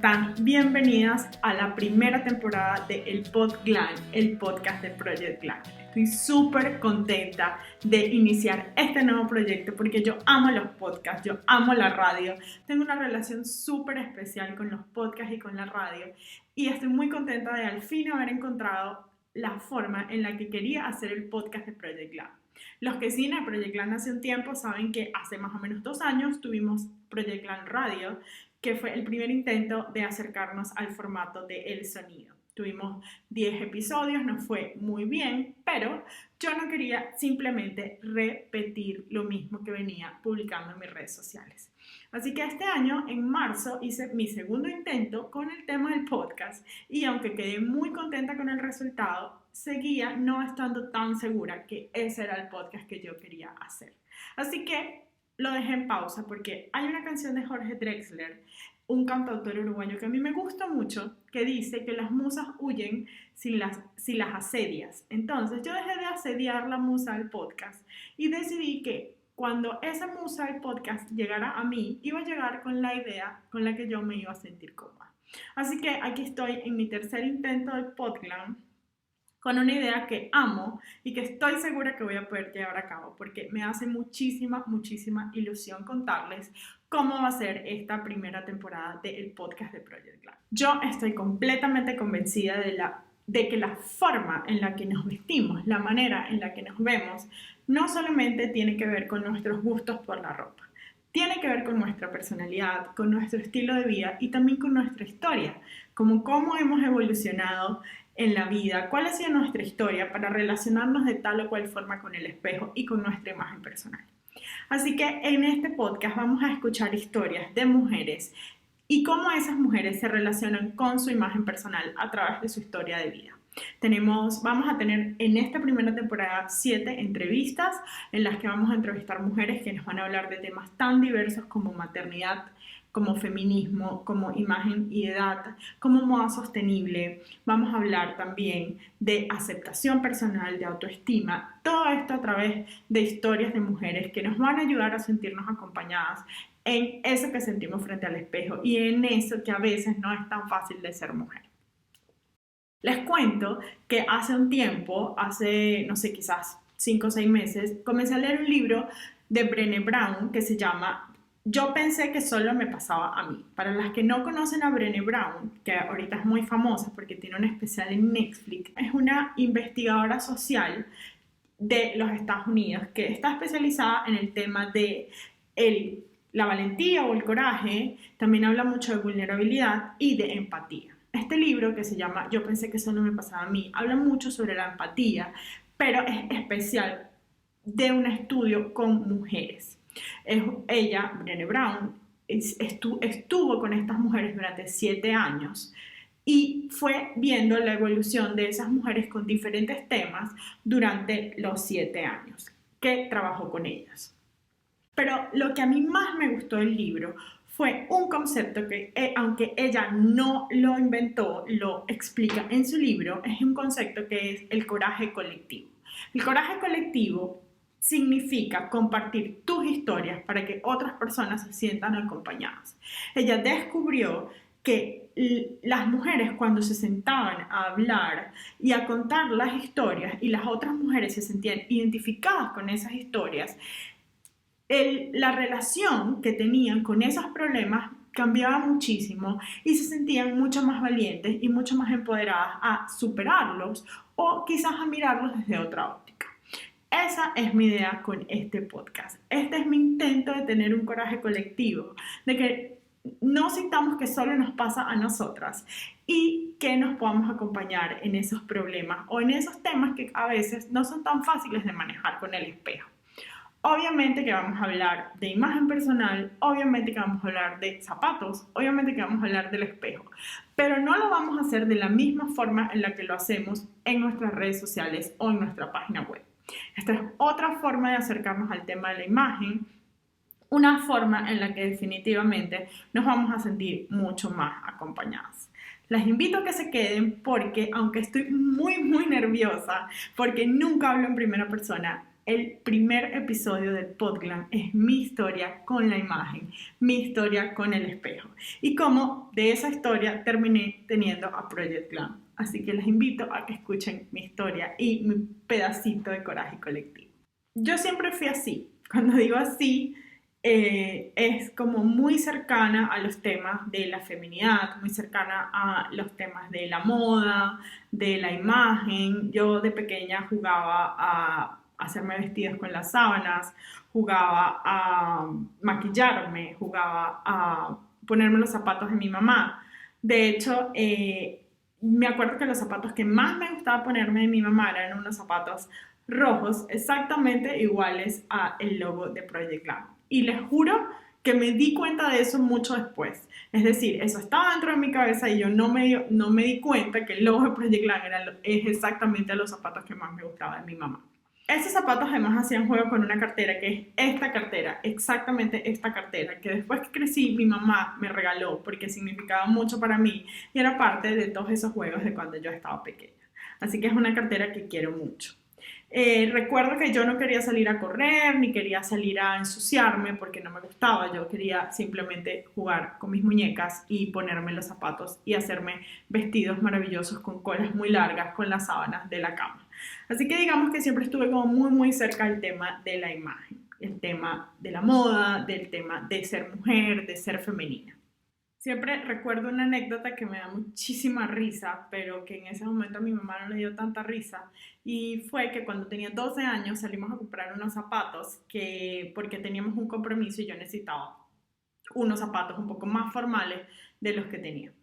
están? Bienvenidas a la primera temporada de El Pod-Glam, el podcast de Project Glam. Estoy súper contenta de iniciar este nuevo proyecto porque yo amo los podcasts, yo amo la radio. Tengo una relación súper especial con los podcasts y con la radio y estoy muy contenta de al fin haber encontrado la forma en la que quería hacer el podcast de Project Glam. Los que siguen a Project Glam hace un tiempo saben que hace más o menos 2 años tuvimos Project Glam Radio, que fue el primer intento de acercarnos al formato de El Sonido. Tuvimos 10 episodios, nos fue muy bien, pero yo no quería simplemente repetir lo mismo que venía publicando en mis redes sociales. Así que este año, en marzo, hice mi segundo intento con el tema del podcast y aunque quedé muy contenta con el resultado, seguía no estando tan segura que ese era el podcast que yo quería hacer. Así que lo dejé en pausa porque hay una canción de Jorge Drexler, un cantautor uruguayo que a mí me gusta mucho, que dice que las musas huyen si las asedias. Entonces yo dejé de asediar la musa del podcast y decidí que cuando esa musa del podcast llegara a mí, iba a llegar con la idea con la que yo me iba a sentir cómoda. Así que aquí estoy en mi tercer intento del Pod-Glam, con una idea que amo y que estoy segura que voy a poder llevar a cabo porque me hace muchísima ilusión contarles cómo va a ser esta primera temporada del podcast de Project Glam. Yo estoy completamente convencida de que la forma en la que nos vestimos, la manera en la que nos vemos, no solamente tiene que ver con nuestros gustos por la ropa. Tiene que ver con nuestra personalidad, con nuestro estilo de vida y también con nuestra historia, como cómo hemos evolucionado en la vida, cuál ha sido nuestra historia para relacionarnos de tal o cual forma con el espejo y con nuestra imagen personal. Así que en este podcast vamos a escuchar historias de mujeres y cómo esas mujeres se relacionan con su imagen personal a través de su historia de vida. Vamos a tener en esta primera temporada 7 entrevistas en las que vamos a entrevistar mujeres que nos van a hablar de temas tan diversos como maternidad, como feminismo, como imagen y edad, como moda sostenible. Vamos a hablar también de aceptación personal, de autoestima, todo esto a través de historias de mujeres que nos van a ayudar a sentirnos acompañadas en eso que sentimos frente al espejo y en eso que a veces no es tan fácil de ser mujer. Les cuento que hace un tiempo, quizás 5 o 6 meses, comencé a leer un libro de Brené Brown que se llama Yo pensé que solo me pasaba a mí. Para las que no conocen a Brené Brown, que ahorita es muy famosa porque tiene un especial en Netflix, es una investigadora social de los Estados Unidos que está especializada en el tema de la valentía o el coraje. También habla mucho de vulnerabilidad y de empatía. Este libro, que se llama Yo pensé que solo me pasaba a mí, habla mucho sobre la empatía, pero es especial de un estudio con mujeres. Ella, Brené Brown, estuvo con estas mujeres durante 7 años y fue viendo la evolución de esas mujeres con diferentes temas durante los 7 años que trabajó con ellas. Pero lo que a mí más me gustó del libro fue un concepto que, aunque ella no lo inventó, lo explica en su libro, es un concepto que es el coraje colectivo. El coraje colectivo significa compartir tus historias para que otras personas se sientan acompañadas. Ella descubrió que las mujeres cuando se sentaban a hablar y a contar las historias y las otras mujeres se sentían identificadas con esas historias, la relación que tenían con esos problemas cambiaba muchísimo y se sentían mucho más valientes y mucho más empoderadas a superarlos o quizás a mirarlos desde otra óptica. Esa es mi idea con este podcast. Este es mi intento de tener un coraje colectivo, de que no sintamos que solo nos pasa a nosotras y que nos podamos acompañar en esos problemas o en esos temas que a veces no son tan fáciles de manejar con el espejo. Obviamente que vamos a hablar de imagen personal, obviamente que vamos a hablar de zapatos, obviamente que vamos a hablar del espejo, pero no lo vamos a hacer de la misma forma en la que lo hacemos en nuestras redes sociales o en nuestra página web. Esta es otra forma de acercarnos al tema de la imagen, una forma en la que definitivamente nos vamos a sentir mucho más acompañadas. Las invito a que se queden porque, aunque estoy muy nerviosa, porque nunca hablo en primera persona, el primer episodio del Podglam es mi historia con la imagen, mi historia con el espejo y cómo de esa historia terminé teniendo a Project Glam. Así que les invito a que escuchen mi historia y mi pedacito de coraje colectivo. Yo siempre fui así. Cuando digo así, es como muy cercana a los temas de la feminidad, muy cercana a los temas de la moda, de la imagen. Yo de pequeña jugaba a hacerme vestidos con las sábanas, jugaba a maquillarme, jugaba a ponerme los zapatos de mi mamá. De hecho, me acuerdo que los zapatos que más me gustaba ponerme de mi mamá eran unos zapatos rojos exactamente iguales a el logo de Project Glam. Y les juro que me di cuenta de eso mucho después. Es decir, eso estaba dentro de mi cabeza y yo no me di cuenta que el logo de Project Glam es exactamente los zapatos que más me gustaban de mi mamá. Esos zapatos además hacían juego con una cartera que es esta cartera, exactamente esta cartera, que después que crecí mi mamá me regaló porque significaba mucho para mí y era parte de todos esos juegos de cuando yo estaba pequeña. Así que es una cartera que quiero mucho. Recuerdo que yo no quería salir a correr ni quería salir a ensuciarme porque no me gustaba. Yo quería simplemente jugar con mis muñecas y ponerme los zapatos y hacerme vestidos maravillosos con colas muy largas con las sábanas de la cama. Así que digamos que siempre estuve como muy cerca del tema de la imagen, el tema de la moda, del tema de ser mujer, de ser femenina. Siempre recuerdo una anécdota que me da muchísima risa, pero que en ese momento a mi mamá no le dio tanta risa, y fue que cuando tenía 12 años salimos a comprar unos zapatos porque teníamos un compromiso y yo necesitaba unos zapatos un poco más formales de los que tenía.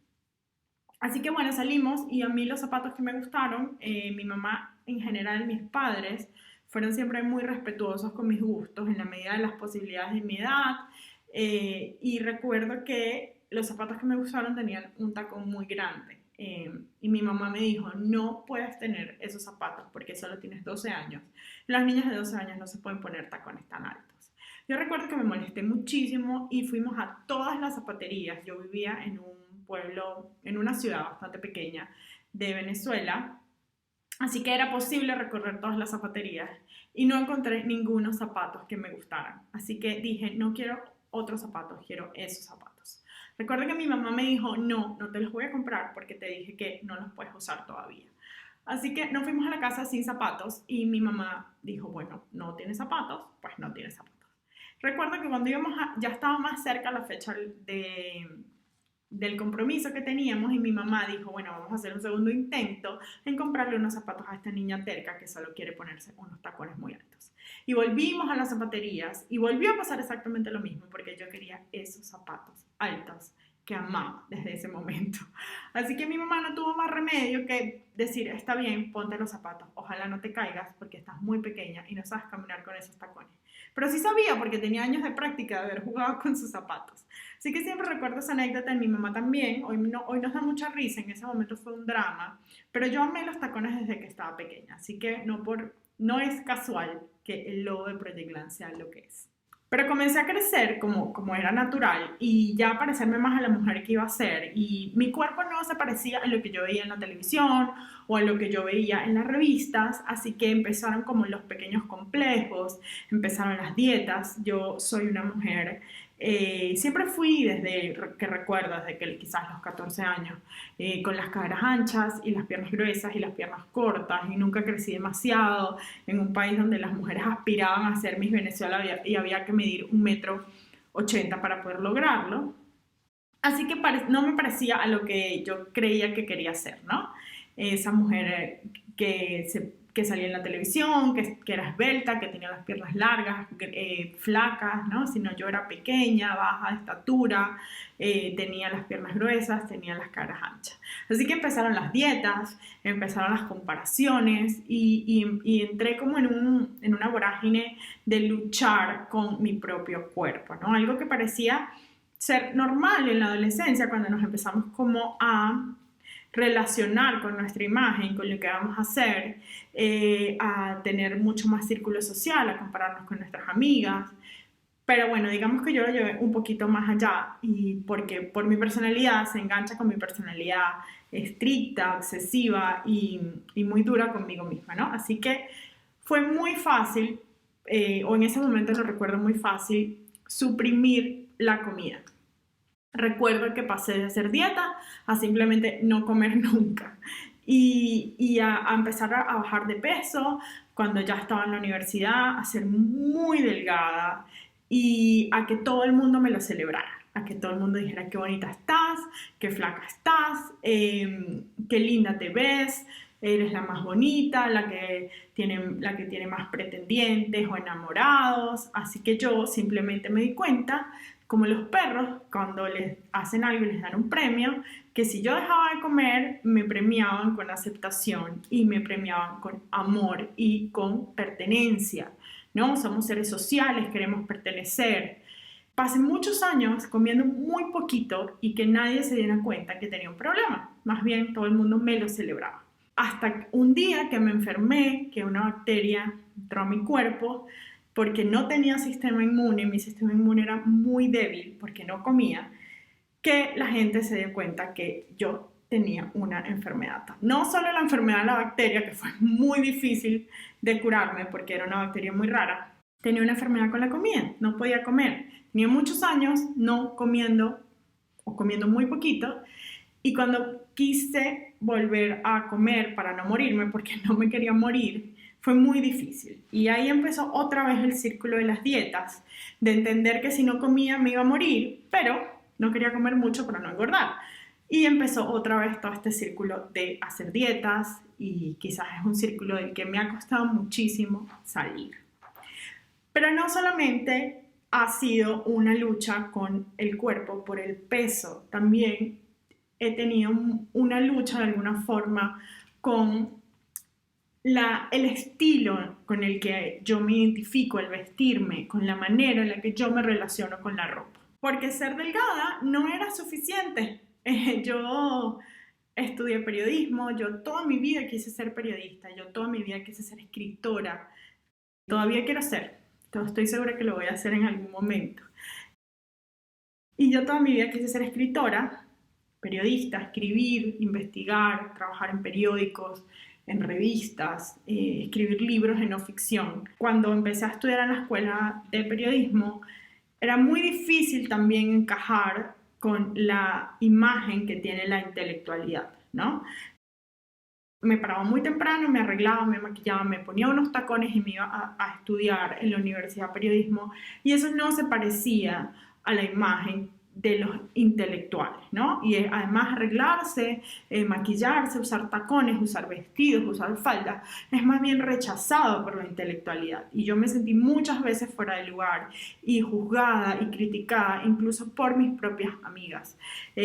Así que bueno, salimos y a mí los zapatos que me gustaron, mi mamá en general, mis padres, fueron siempre muy respetuosos con mis gustos en la medida de las posibilidades de mi edad, y recuerdo que los zapatos que me gustaron tenían un tacón muy grande, y mi mamá me dijo, no puedes tener esos zapatos porque solo tienes 12 años. Las niñas de 12 años no se pueden poner tacones tan altos. Yo recuerdo que me molesté muchísimo y fuimos a todas las zapaterías. Yo vivía en un pueblo, en una ciudad bastante pequeña de Venezuela, así que era posible recorrer todas las zapaterías y no encontré ningunos zapatos que me gustaran. Así que dije, no quiero otros zapatos, quiero esos zapatos. Recuerdo que mi mamá me dijo, no te los voy a comprar porque te dije que no los puedes usar todavía. Así que nos fuimos a la casa sin zapatos y mi mamá dijo, bueno, no tienes zapatos, pues no tienes zapatos. Recuerdo que cuando ya estaba más cerca la fecha del compromiso que teníamos y mi mamá dijo, bueno, vamos a hacer un segundo intento en comprarle unos zapatos a esta niña terca que solo quiere ponerse unos tacones muy altos. Y volvimos a las zapaterías y volvió a pasar exactamente lo mismo porque yo quería esos zapatos altos que amaba desde ese momento. Así que mi mamá no tuvo más remedio que decir, está bien, ponte los zapatos, ojalá no te caigas porque estás muy pequeña y no sabes caminar con esos tacones. Pero sí sabía porque tenía años de práctica de haber jugado con sus zapatos. Así que siempre recuerdo esa anécdota de mi mamá también. Hoy nos da mucha risa, en ese momento fue un drama, pero yo amé los tacones desde que estaba pequeña. Así que no es casual que el logo de Project Glam sea lo que es. Pero comencé a crecer como era natural y ya a parecerme más a la mujer que iba a ser, y mi cuerpo no se parecía a lo que yo veía en la televisión o a lo que yo veía en las revistas, así que empezaron como los pequeños complejos, empezaron las dietas. Yo soy una mujer, siempre fui desde que recuerdo, desde que quizás los 14 años, con las caderas anchas y las piernas gruesas y las piernas cortas, y nunca crecí demasiado en un país donde las mujeres aspiraban a ser Miss Venezuela y había que medir 1,80 m para poder lograrlo. Así que no me parecía a lo que yo creía que quería ser, ¿no? Esa mujer que salía en la televisión, que era esbelta, que tenía las piernas largas, flacas, ¿no? Sino yo era pequeña, baja de estatura, tenía las piernas gruesas, tenía las caderas anchas. Así que empezaron las dietas, empezaron las comparaciones y entré como en una vorágine de luchar con mi propio cuerpo, ¿no? Algo que parecía ser normal en la adolescencia cuando nos empezamos como a relacionar con nuestra imagen, con lo que vamos a hacer, a tener mucho más círculo social, a compararnos con nuestras amigas. Pero bueno, digamos que yo lo llevé un poquito más allá, y porque por mi personalidad se engancha con mi personalidad estricta, obsesiva y muy dura conmigo misma, ¿no? Así que fue muy fácil o en ese momento lo recuerdo muy fácil, suprimir la comida. Recuerdo que pasé de hacer dieta a simplemente no comer nunca y a empezar a bajar de peso cuando ya estaba en la universidad, a ser muy delgada y a que todo el mundo me lo celebrara, a que todo el mundo dijera qué bonita estás, qué flaca estás, qué linda te ves, eres la más bonita, la que tiene más pretendientes o enamorados. Así que yo simplemente me di cuenta, como los perros, cuando les hacen algo y les dan un premio, que si yo dejaba de comer, me premiaban con aceptación y me premiaban con amor y con pertenencia, ¿no? Somos seres sociales, queremos pertenecer. Pasé muchos años comiendo muy poquito y que nadie se diera cuenta que tenía un problema. Más bien, todo el mundo me lo celebraba. Hasta un día que me enfermé, que una bacteria entró a mi cuerpo, porque no tenía sistema inmune, mi sistema inmune era muy débil porque no comía, que la gente se dio cuenta que yo tenía una enfermedad. No solo la enfermedad de la bacteria, que fue muy difícil de curarme porque era una bacteria muy rara, tenía una enfermedad con la comida, no podía comer. Tenía muchos años no comiendo o comiendo muy poquito y cuando quise volver a comer para no morirme, porque no me quería morir, fue muy difícil. Y ahí empezó otra vez el círculo de las dietas, de entender que si no comía me iba a morir, pero no quería comer mucho para no engordar. Y empezó otra vez todo este círculo de hacer dietas y quizás es un círculo del que me ha costado muchísimo salir. Pero no solamente ha sido una lucha con el cuerpo por el peso, también he tenido una lucha de alguna forma con el estilo con el que yo me identifico, el vestirme, con la manera en la que yo me relaciono con la ropa. Porque ser delgada no era suficiente. Yo estudié periodismo, yo toda mi vida quise ser periodista, yo toda mi vida quise ser escritora. Todavía quiero ser, estoy segura que lo voy a hacer en algún momento. Y yo toda mi vida quise ser escritora, periodista, escribir, investigar, trabajar en periódicos, en revistas, escribir libros de no ficción. Cuando empecé a estudiar en la escuela de periodismo, era muy difícil también encajar con la imagen que tiene la intelectualidad, ¿no? Me paraba muy temprano, me arreglaba, me maquillaba, me ponía unos tacones y me iba a estudiar en la Universidad de Periodismo y eso no se parecía a la imagen de los intelectuales, ¿no? Y además arreglarse, maquillarse, usar tacones, usar vestidos, usar faldas, es más bien rechazado por la intelectualidad. Y yo me sentí muchas veces fuera de lugar y juzgada y criticada, incluso por mis propias amigas.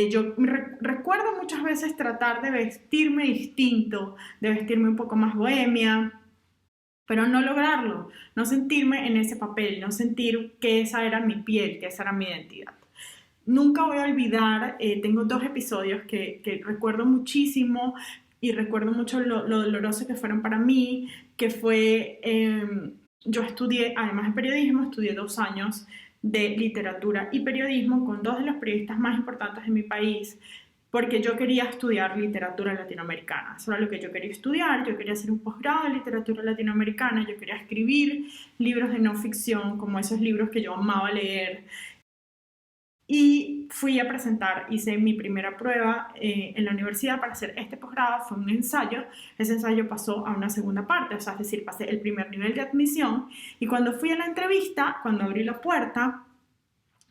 Yo recuerdo muchas veces tratar de vestirme distinto, de vestirme un poco más bohemia, pero no lograrlo, no sentirme en ese papel, no sentir que esa era mi piel, que esa era mi identidad. Nunca voy a olvidar, tengo 2 episodios que recuerdo muchísimo y recuerdo mucho lo doloroso que fueron para mí, que fue, yo estudié, además de periodismo, estudié 2 años de literatura y periodismo con 2 de los periodistas más importantes de mi país, porque yo quería estudiar literatura latinoamericana. Eso era lo que yo quería estudiar, yo quería hacer un posgrado de literatura latinoamericana, yo quería escribir libros de no ficción, como esos libros que yo amaba leer. Y fui a presentar, hice mi primera prueba en la universidad para hacer este posgrado, fue un ensayo, ese ensayo pasó a una segunda parte, o sea, es decir, pasé el primer nivel de admisión y cuando fui a la entrevista, cuando abrí la puerta,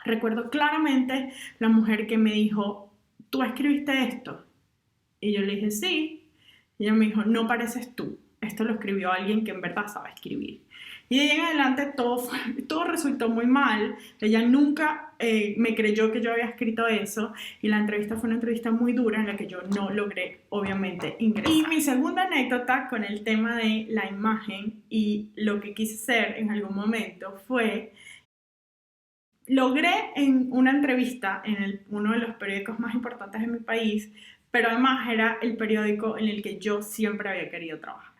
recuerdo claramente la mujer que me dijo, ¿tú escribiste esto? Y yo le dije, sí, y ella me dijo, no pareces tú, esto lo escribió alguien que en verdad sabe escribir. Y de ahí en adelante todo resultó muy mal. Ella nunca me creyó que yo había escrito eso y la entrevista fue una entrevista muy dura en la que yo no logré, obviamente, ingresar. Y mi segunda anécdota con el tema de la imagen y lo que quise ser en algún momento fue, logré en una entrevista en uno de los periódicos más importantes de mi país, pero además era el periódico en el que yo siempre había querido trabajar.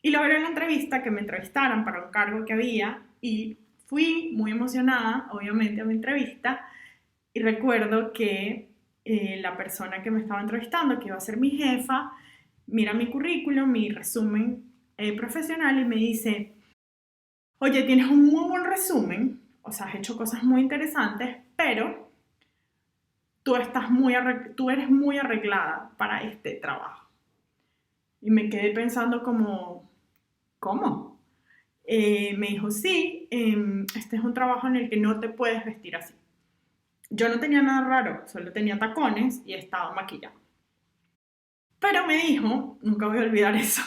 Y logré en la entrevista que me entrevistaran para un cargo que había y fui muy emocionada, obviamente, a mi entrevista y recuerdo que la persona que me estaba entrevistando, que iba a ser mi jefa, mira mi currículum, mi resumen profesional y me dice, oye, tienes un muy buen resumen, o sea, has hecho cosas muy interesantes, pero tú eres muy arreglada para este trabajo. Y me quedé pensando como, ¿cómo? Me dijo, sí, este es un trabajo en el que no te puedes vestir así. Yo no tenía nada raro, solo tenía tacones y estaba maquillada. Pero me dijo, nunca voy a olvidar eso,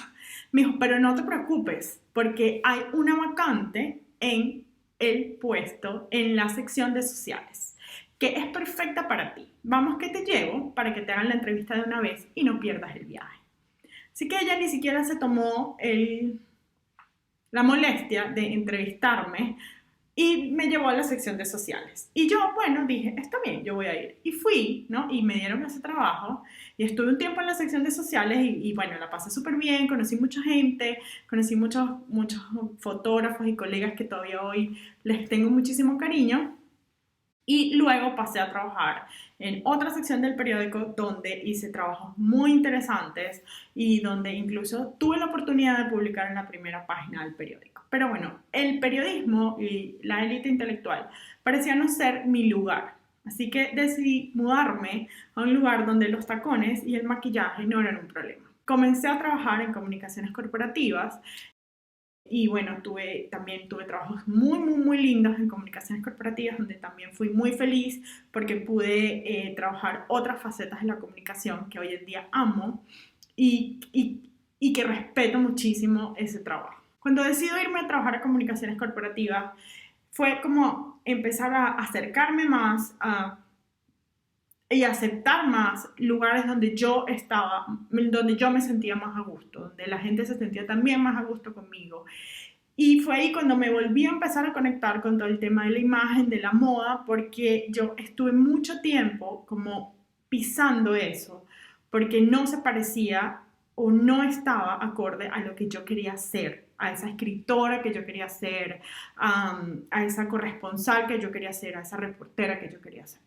me dijo, pero no te preocupes, porque hay una vacante en el puesto, en la sección de sociales, que es perfecta para ti. Vamos que te llevo para que te hagan la entrevista de una vez y no pierdas el viaje. Así que ella ni siquiera se tomó la molestia de entrevistarme y me llevó a la sección de sociales. Y yo, bueno, dije, está bien, yo voy a ir. Y fui, ¿no? Y me dieron ese trabajo. Y estuve un tiempo en la sección de sociales y bueno, la pasé súper bien. Conocí mucha gente, conocí muchos fotógrafos y colegas que todavía hoy les tengo muchísimo cariño. Y luego pasé a trabajar en otra sección del periódico donde hice trabajos muy interesantes y donde incluso tuve la oportunidad de publicar en la primera página del periódico. Pero bueno, el periodismo y la élite intelectual parecían no ser mi lugar. Así que decidí mudarme a un lugar donde los tacones y el maquillaje no eran un problema. Comencé a trabajar en comunicaciones corporativas y bueno, también tuve trabajos muy lindos en comunicaciones corporativas, donde también fui muy feliz porque pude trabajar otras facetas de la comunicación que hoy en día amo y que respeto muchísimo ese trabajo. Cuando decido irme a trabajar a comunicaciones corporativas, fue como empezar a acercarme más y aceptar más lugares donde yo estaba, donde yo me sentía más a gusto, donde la gente se sentía también más a gusto conmigo. Y fue ahí cuando me volví a empezar a conectar con todo el tema de la imagen, de la moda, porque yo estuve mucho tiempo como pisando eso, porque no se parecía o no estaba acorde a lo que yo quería ser, a esa escritora que yo quería ser, a esa corresponsal que yo quería ser, a esa reportera que yo quería ser.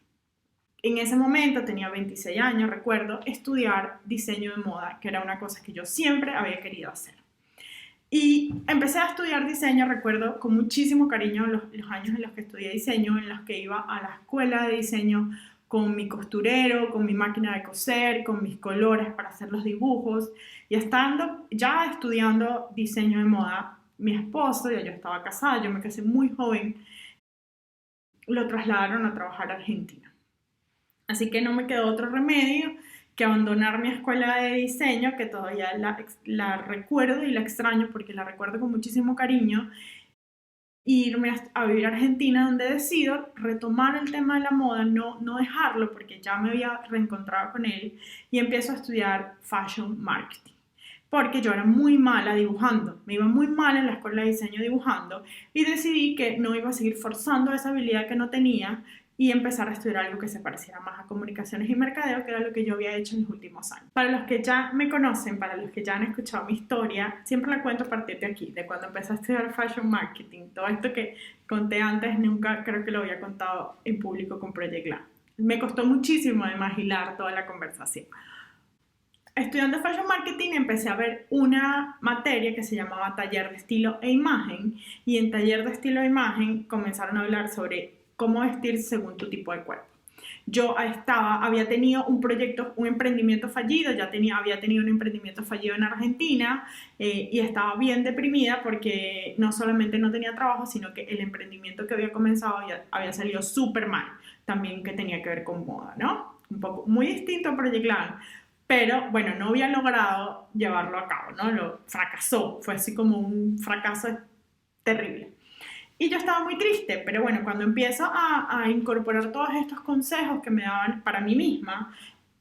En ese momento, tenía 26 años, recuerdo, estudiar diseño de moda, que era una cosa que yo siempre había querido hacer. Y empecé a estudiar diseño, recuerdo con muchísimo cariño los años en los que estudié diseño, en los que iba a la escuela de diseño con mi costurero, con mi máquina de coser, con mis colores para hacer los dibujos. Y estando ya estudiando diseño de moda, mi esposo, ya yo estaba casada, yo me casé muy joven, lo trasladaron a trabajar a Argentina. Así que no me quedó otro remedio que abandonar mi escuela de diseño, que todavía la recuerdo y la extraño porque la recuerdo con muchísimo cariño, e irme a vivir a Argentina, donde decido retomar el tema de la moda, no dejarlo porque ya me había reencontrado con él, y empiezo a estudiar Fashion Marketing. Porque yo era muy mala dibujando, me iba muy mal en la escuela de diseño dibujando y decidí que no iba a seguir forzando esa habilidad que no tenía y empezar a estudiar algo que se pareciera más a comunicaciones y mercadeo, que era lo que yo había hecho en los últimos años. Para los que ya me conocen, para los que ya han escuchado mi historia, siempre la cuento a partir de aquí, de cuando empecé a estudiar Fashion Marketing. Todo esto que conté antes, nunca creo que lo había contado en público con Project Glam. Me costó muchísimo además hilar toda la conversación. Estudiando Fashion Marketing empecé a ver una materia que se llamaba Taller de Estilo e Imagen, y en Taller de Estilo e Imagen comenzaron a hablar sobre cómo vestir según tu tipo de cuerpo. Yo había tenido un emprendimiento fallido, había tenido un emprendimiento fallido en Argentina, y estaba bien deprimida porque no solamente no tenía trabajo, sino que el emprendimiento que había comenzado había salido súper mal, también que tenía que ver con moda, ¿no? Un poco muy distinto a Project Glam, pero bueno, no había logrado llevarlo a cabo, ¿no? Fracasó, fue así como un fracaso terrible. Y yo estaba muy triste, pero bueno, cuando empiezo a incorporar todos estos consejos que me daban para mí misma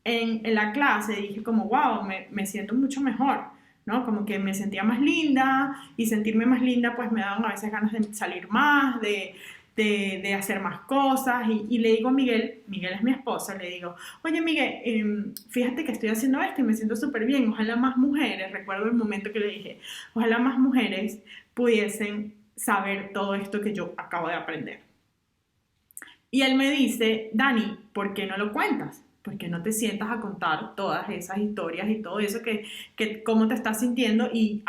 en la clase, dije como, wow, me siento mucho mejor, ¿no? Como que me sentía más linda, y sentirme más linda pues me daban a veces ganas de salir más, de hacer más cosas, y le digo a Miguel es mi esposo, le digo, oye Miguel, fíjate que estoy haciendo esto y me siento súper bien, ojalá más mujeres, recuerdo el momento que le dije, ojalá más mujeres pudiesen saber todo esto que yo acabo de aprender. Y él me dice, Dani, ¿por qué no lo cuentas? porque no te sientas a contar todas esas historias y todo eso que cómo te estás sintiendo y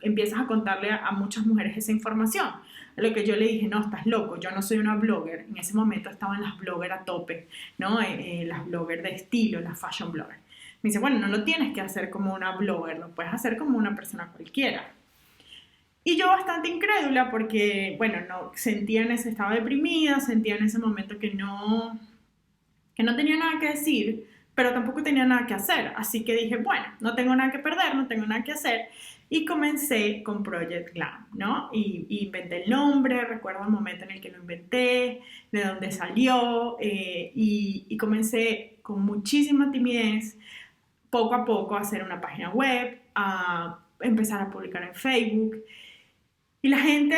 empiezas a contarle a muchas mujeres esa información. A lo que yo le dije, no, estás loco, yo no soy una blogger. En ese momento estaban las bloggers a tope, ¿no? Las bloggers de estilo, las fashion bloggers. Me dice, bueno, no lo tienes que hacer como una blogger, lo puedes hacer como una persona cualquiera. Y yo bastante incrédula porque, bueno, no sentía estaba deprimida, sentía en ese momento que no tenía nada que decir, pero tampoco tenía nada que hacer. Así que dije, bueno, no tengo nada que perder, no tengo nada que hacer. Y comencé con Project Glam, ¿no? Y inventé el nombre, recuerdo el momento en el que lo inventé, de dónde salió, y comencé con muchísima timidez, poco a poco, a hacer una página web, a empezar a publicar en Facebook. Y la gente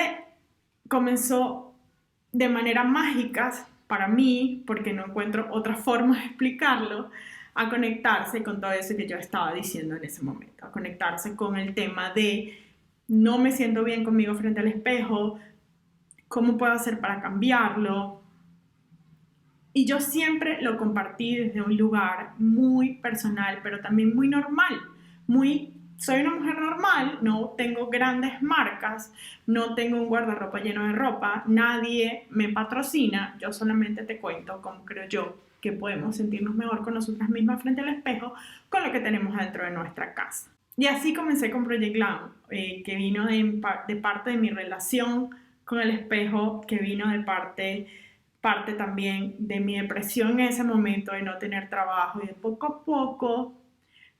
comenzó de manera mágica para mí, porque no encuentro otra forma de explicarlo, a conectarse con todo eso que yo estaba diciendo en ese momento, a conectarse con el tema de no me siento bien conmigo frente al espejo, cómo puedo hacer para cambiarlo. Y yo siempre lo compartí desde un lugar muy personal, pero también muy normal, soy una mujer normal, no tengo grandes marcas, no tengo un guardarropa lleno de ropa, nadie me patrocina, yo solamente te cuento cómo creo yo que podemos sentirnos mejor con nosotras mismas frente al espejo con lo que tenemos dentro de nuestra casa. Y así comencé con Project Glam, que vino de parte de mi relación con el espejo, que vino de parte también de mi depresión en ese momento de no tener trabajo, y de poco a poco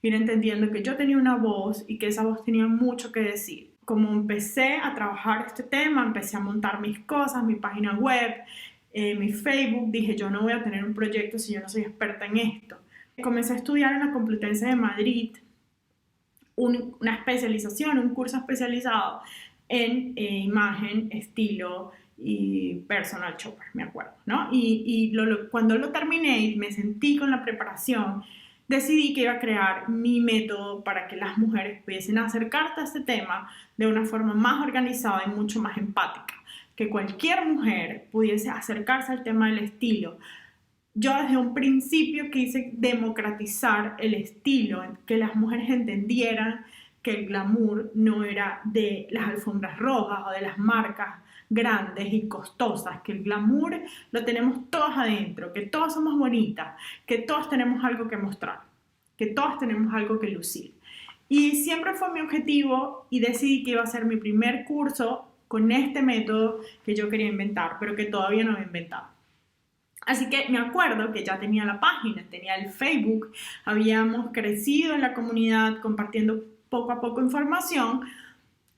ir entendiendo que yo tenía una voz y que esa voz tenía mucho que decir. Como empecé a trabajar este tema, empecé a montar mis cosas, mi página web, mi Facebook, dije, yo no voy a tener un proyecto si yo no soy experta en esto. Comencé a estudiar en la Complutense de Madrid una especialización, un curso especializado en imagen, estilo y personal shopper, me acuerdo, ¿no? Cuando lo terminé y me sentí con la preparación, decidí que iba a crear mi método para que las mujeres pudiesen acercarse a este tema de una forma más organizada y mucho más empática, que cualquier mujer pudiese acercarse al tema del estilo. Yo desde un principio quise democratizar el estilo, que las mujeres entendieran que el glamour no era de las alfombras rojas o de las marcas grandes y costosas, que el glamour lo tenemos todas adentro, que todas somos bonitas, que todas tenemos algo que mostrar, que todas tenemos algo que lucir. Y siempre fue mi objetivo y decidí que iba a ser mi primer curso con este método que yo quería inventar, pero que todavía no había inventado. Así que me acuerdo que ya tenía la página, tenía el Facebook, habíamos crecido en la comunidad compartiendo poco a poco información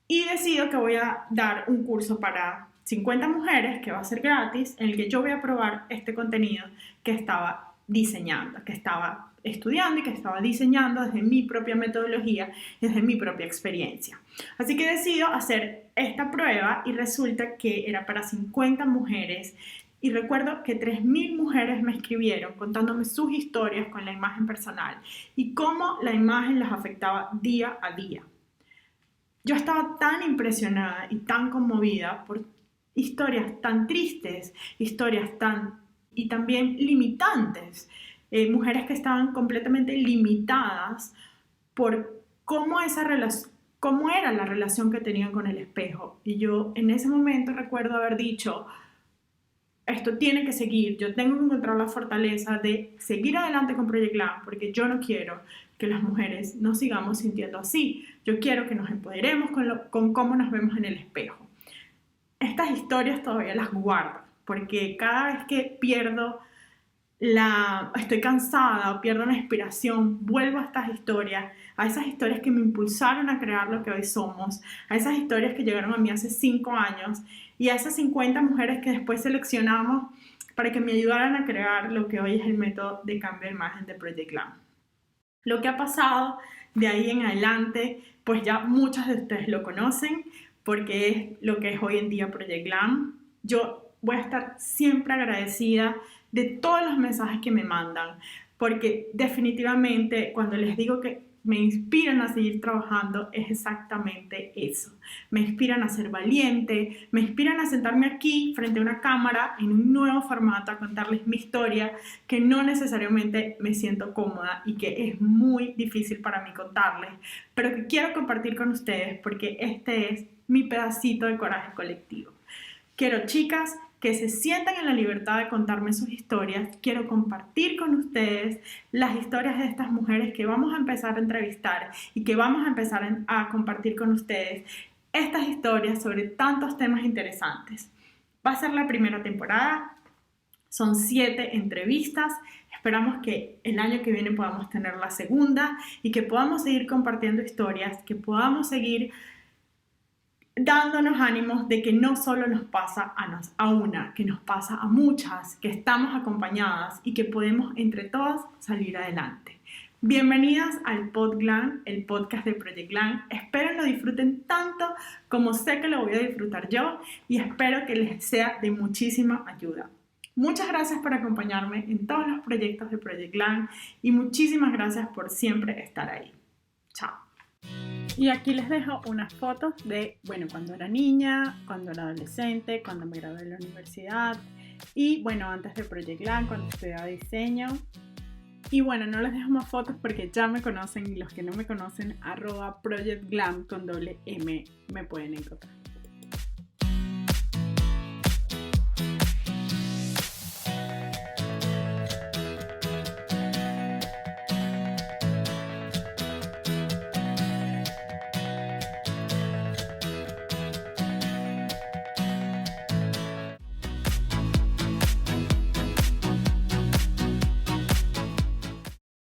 y decido que voy a dar un curso para 50 mujeres que va a ser gratis, en el que yo voy a probar este contenido que estaba diseñando, que estaba estudiando y que estaba diseñando desde mi propia metodología, desde mi propia experiencia. Así que decido hacer esta prueba y resulta que era para 50 mujeres. Y recuerdo que 3.000 mujeres me escribieron contándome sus historias con la imagen personal y cómo la imagen las afectaba día a día. Yo estaba tan impresionada y tan conmovida por historias tan tristes, y también limitantes, mujeres que estaban completamente limitadas por cómo era la relación que tenían con el espejo. Y yo en ese momento recuerdo haber dicho, esto tiene que seguir, yo tengo que encontrar la fortaleza de seguir adelante con Project Glam, porque yo no quiero que las mujeres nos sigamos sintiendo así. Yo quiero que nos empoderemos con cómo nos vemos en el espejo. Estas historias todavía las guardo, porque cada vez que estoy cansada o pierdo la inspiración, vuelvo a estas historias, a esas historias que me impulsaron a crear lo que hoy somos, a esas historias que llegaron a mí hace 5 años y a esas 50 mujeres que después seleccionamos para que me ayudaran a crear lo que hoy es el método de cambio de imagen de Project Glam. Lo que ha pasado de ahí en adelante, pues ya muchas de ustedes lo conocen, porque es lo que es hoy en día Project Glam. Yo voy a estar siempre agradecida de todos los mensajes que me mandan, porque definitivamente cuando les digo que me inspiran a seguir trabajando es exactamente eso. Me inspiran a ser valiente, me inspiran a sentarme aquí frente a una cámara en un nuevo formato a contarles mi historia que no necesariamente me siento cómoda y que es muy difícil para mí contarles, pero que quiero compartir con ustedes porque este es mi pedacito de coraje colectivo. Quiero, chicas, que se sientan en la libertad de contarme sus historias. Quiero compartir con ustedes las historias de estas mujeres que vamos a empezar a entrevistar y que vamos a empezar a compartir con ustedes estas historias sobre tantos temas interesantes. Va a ser la primera temporada, son 7 entrevistas. Esperamos que el año que viene podamos tener la segunda y que podamos seguir compartiendo historias, que podamos seguir dándonos ánimos de que no solo nos pasa a una, que nos pasa a muchas, que estamos acompañadas y que podemos entre todas salir adelante. Bienvenidas al Pod Glam, el podcast de Project Glam. Espero lo disfruten tanto como sé que lo voy a disfrutar yo y espero que les sea de muchísima ayuda. Muchas gracias por acompañarme en todos los proyectos de Project Glam y muchísimas gracias por siempre estar ahí. Chao. Y aquí les dejo unas fotos de, cuando era niña, cuando era adolescente, cuando me gradué de la universidad y, antes de Project Glam, cuando estudiaba diseño. Y no les dejo más fotos porque ya me conocen y los que no me conocen, @ProjectGlam con doble M me pueden encontrar.